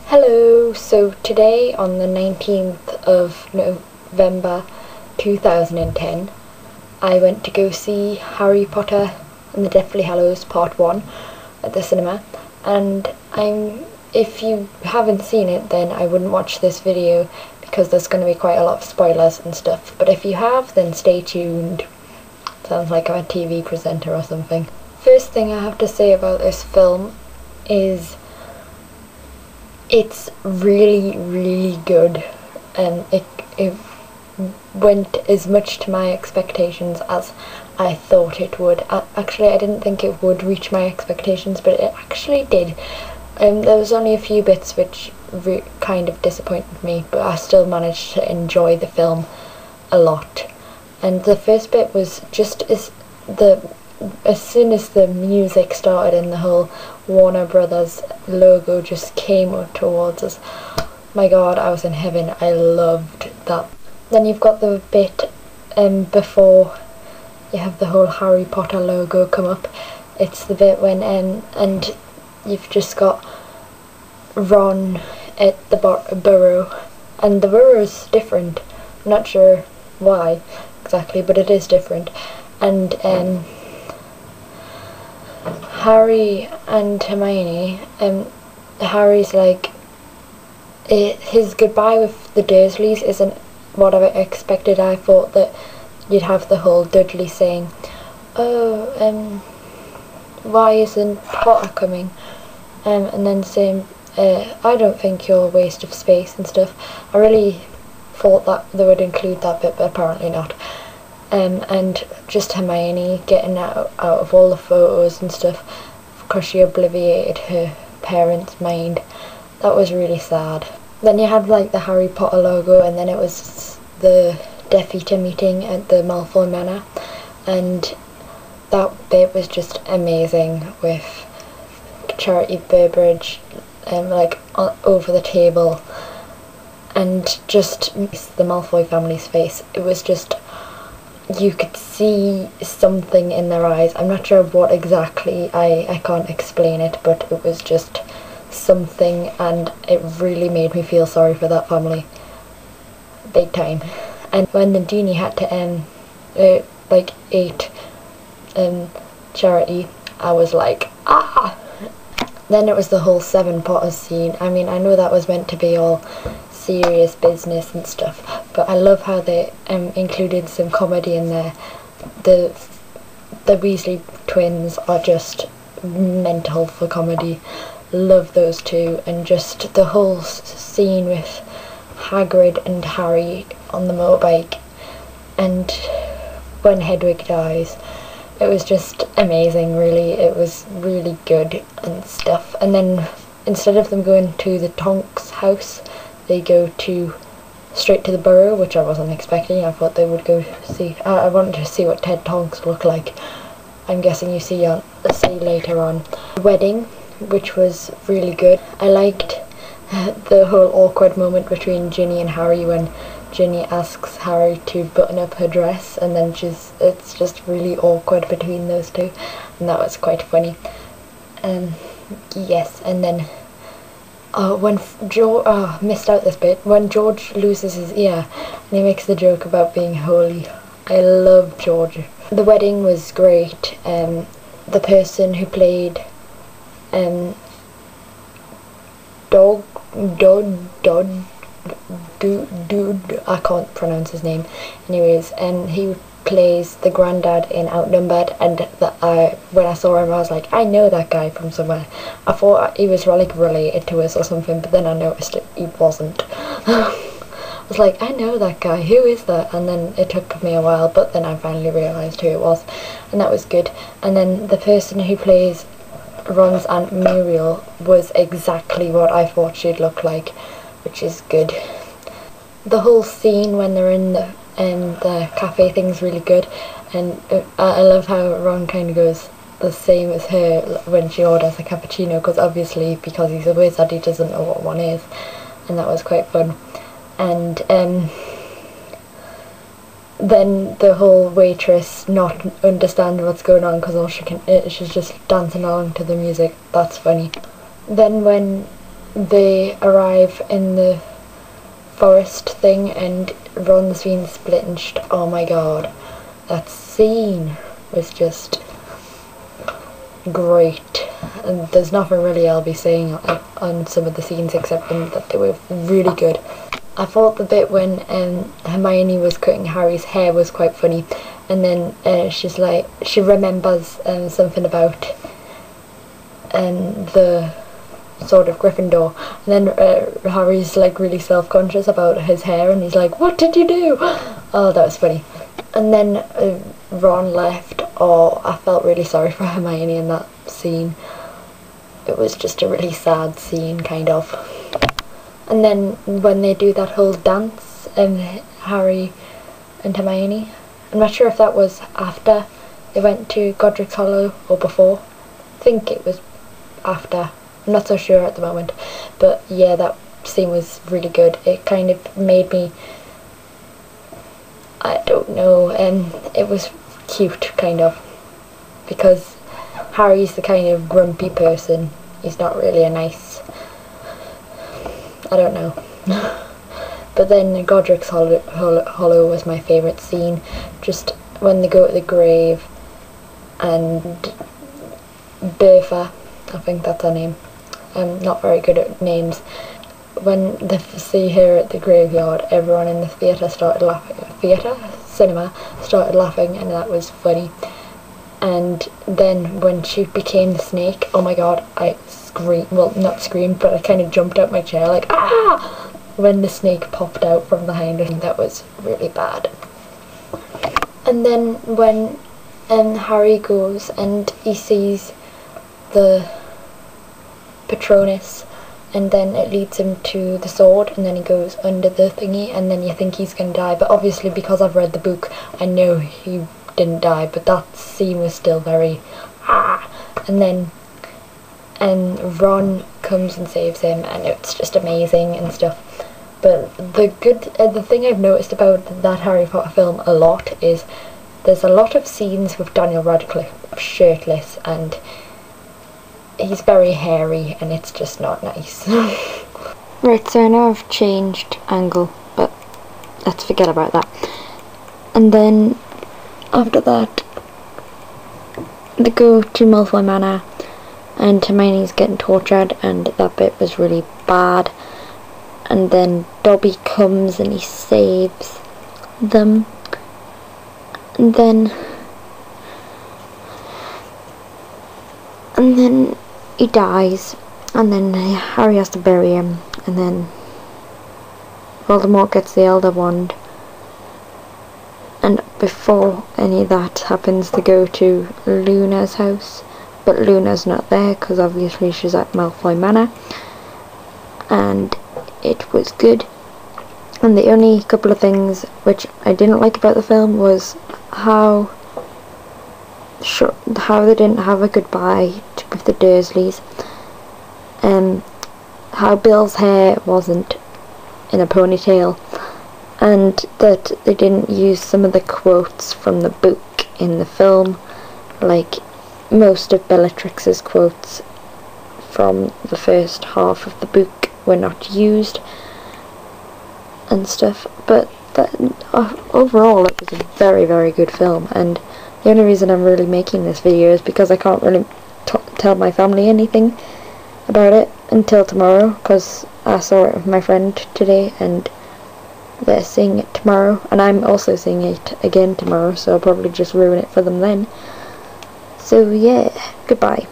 Hello, so today on the 19th of November 2010 I went to go see Harry Potter and the Deathly Hallows Part 1 at the cinema, and if you haven't seen it then I wouldn't watch this video because there's going to be quite a lot of spoilers and stuff, but if you have then stay tuned. Sounds like I'm a TV presenter or something. First thing I have to say about this film is it's really good, and it went as much to my expectations as I thought it would. Actually, I didn't think it would reach my expectations, but it actually did. There was only a few bits which kind of disappointed me, but I still managed to enjoy the film a lot. And the first bit was just as soon as the music started and the whole Warner Brothers logo just came up towards us, my god, I was in heaven. I loved that. Then you've got the bit before you have the whole Harry Potter logo come up. It's the bit when and you've just got Ron at the burrow, and the burrow's different. I'm not sure why exactly, but it is different. And Harry and Hermione, Harry's like, his goodbye with the Dursleys isn't what I expected. I thought that you'd have the whole Dudley saying, oh, why isn't Potter coming? And then saying, I don't think you're a waste of space and stuff. I really thought that they would include that bit, but apparently not. And just Hermione getting out of all the photos and stuff because she obliterated her parents' mind. That was really sad. Then you had like the Harry Potter logo, and then it was the Death Eater meeting at the Malfoy Manor, and that bit was just amazing with Charity Burbridge like over the table, and just the Malfoy family's face. It was just, you could see something in their eyes. I'm not sure what exactly, I can't explain it, but it was just something, and it really made me feel sorry for that family big time. And when the genie had to like eat Charity, I was like, ah! Then it was the whole Seven Potters scene. I mean, I know that was meant to be all serious business and stuff, but I love how they included some comedy in there. The Weasley twins are just mental for comedy. Love those two, and just the whole scene with Hagrid and Harry on the motorbike, and when Hedwig dies. It was just amazing, really. It was really good and stuff. And then instead of them going to the Tonks house, they go straight to the Burrow, which I wasn't expecting. I thought they would go see. I wanted to see what Ted Tonks looked like. I'm guessing you see later on. The wedding, which was really good. I liked the whole awkward moment between Ginny and Harry when Ginny asks Harry to button up her dress, and then it's just really awkward between those two, and that was quite funny. Yes, and then when George, missed out this bit, when George loses his ear and he makes the joke about being holy. I love George. The wedding was great. The person who played Dude, I can't pronounce his name. Anyways, and he plays the granddad in Outnumbered, and when I saw him I was like, I know that guy from somewhere. I thought he was like related to us or something, but then I noticed he wasn't. I was like, I know that guy, who is that? And then it took me a while, but then I finally realised who it was, and that was good. And then the person who plays Ron's Aunt Muriel was exactly what I thought she'd look like, which is good. The whole scene when they're in the cafe thing's really good, and I love how Ron kind of goes the same as her when she orders a cappuccino, because obviously because he's a wizard he doesn't know what one is, and that was quite fun. And then the whole waitress not understanding what's going on because all she's just dancing along to the music. That's funny. Then when they arrive in the forest thing and Ron's being splintched. Oh my god, that scene was just great, and there's nothing really I'll be saying on some of the scenes except that they were really good. I thought the bit when Hermione was cutting Harry's hair was quite funny, and then she's like, she remembers something about the sort of Gryffindor, and then Harry's like really self-conscious about his hair and he's like, what did you do? Oh, that was funny. And then Ron left. Oh, I felt really sorry for Hermione in that scene. It was just a really sad scene, kind of. And then when they do that whole dance, Harry and Hermione, I'm not sure if that was after they went to Godric's Hollow or before. I think it was after. I'm not so sure at the moment, but yeah, that scene was really good. It kind of made me, I don't know, it was cute, kind of, because Harry's the kind of grumpy person. He's not really a nice, I don't know. But then Godric's Hollow was my favourite scene, just when they go to the grave and Bertha, I think that's her name, I'm not very good at names. When they see her at the graveyard, everyone in the cinema started laughing, and that was funny. And then when she became the snake, oh my god, I screamed, well, not screamed, but I kind of jumped out my chair like, ah! When the snake popped out from behind her, that was really bad. And then when Harry goes and he sees the Patronus, and then it leads him to the sword, and then he goes under the thingy, and then you think he's gonna die, but obviously because I've read the book I know he didn't die, but that scene was still very and then Ron comes and saves him, and it's just amazing and stuff. But the thing I've noticed about that Harry Potter film a lot is there's a lot of scenes with Daniel Radcliffe shirtless, and he's very hairy, and it's just not nice. Right, so I know I've changed angle, but let's forget about that. And then after that, they go to Malfoy Manor, and Hermione's getting tortured, and that bit was really bad. And then Dobby comes and he saves them, and then he dies, and then Harry has to bury him, and then Voldemort gets the Elder Wand, and before any of that happens they go to Luna's house, but Luna's not there because obviously she's at Malfoy Manor, and it was good. And the only couple of things which I didn't like about the film was how they didn't have a goodbye with the Dursleys, how Bill's hair wasn't in a ponytail, and that they didn't use some of the quotes from the book in the film, like most of Bellatrix's quotes from the first half of the book were not used and stuff. But overall it was a very, very good film, and the only reason I'm really making this video is because I can't really tell my family anything about it until tomorrow, because I saw it with my friend today and they're seeing it tomorrow, and I'm also seeing it again tomorrow, so I'll probably just ruin it for them then. So yeah, goodbye.